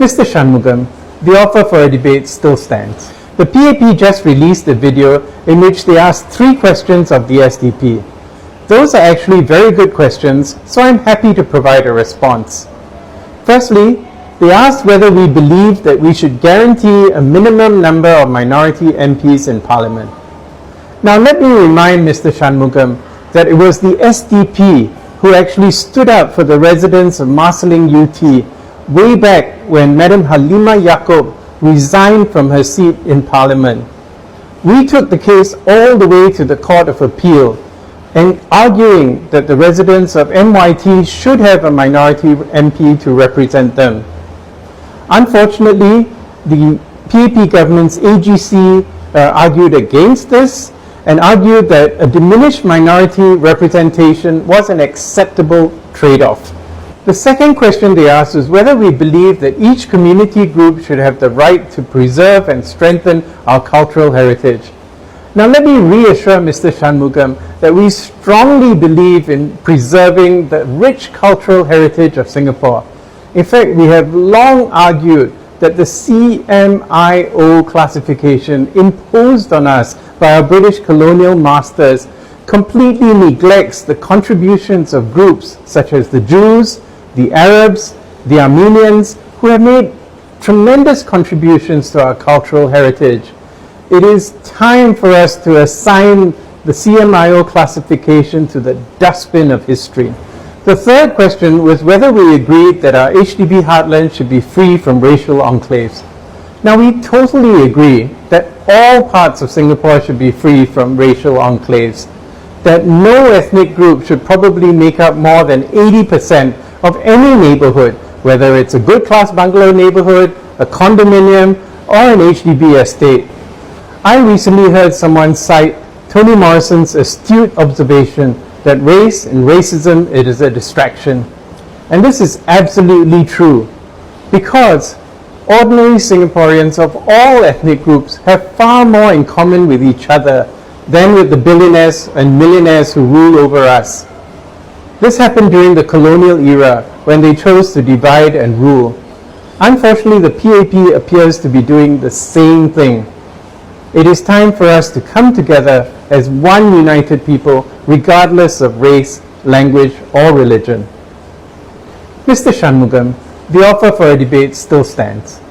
Mr. Shanmugam, the offer for a debate still stands. The PAP just released a video in which they asked 3 questions of the SDP. Those are actually very good questions, so I'm happy to provide a response. Firstly, they asked whether we believe that we should guarantee a minimum number of minority MPs in Parliament. Now let me remind Mr. Shanmugam that it was the SDP who actually stood up for the residents of Marsiling UT way back when Madam Halima Yaacob resigned from her seat in Parliament. We took the case all the way to the Court of Appeal and arguing that the residents of MYT should have a minority MP to represent them. Unfortunately, the PAP government's AGC argued against this and argued that a diminished minority representation was an acceptable trade-off. The second question they asked was whether we believe that each community group should have the right to preserve and strengthen our cultural heritage. Now let me reassure Mr. Shanmugam that we strongly believe in preserving the rich cultural heritage of Singapore. In fact, we have long argued that the CMIO classification imposed on us by our British colonial masters completely neglects the contributions of groups such as the Jews, the Arabs, the Armenians, who have made tremendous contributions to our cultural heritage. It is time for us to assign the CMIO classification to the dustbin of history. The third question was whether we agreed that our HDB heartland should be free from racial enclaves. Now we totally agree that all parts of Singapore should be free from racial enclaves, that no ethnic group should probably make up more than 80% of any neighborhood, whether it's a good class bungalow neighborhood, a condominium, or an HDB estate. I recently heard someone cite Toni Morrison's astute observation that race and racism, it is a distraction. And this is absolutely true, because ordinary Singaporeans of all ethnic groups have far more in common with each other than with the billionaires and millionaires who rule over us. This happened during the colonial era when they chose to divide and rule. Unfortunately, the PAP appears to be doing the same thing. It is time for us to come together as one united people, regardless of race, language, or religion. Mr. Shanmugam, the offer for a debate still stands.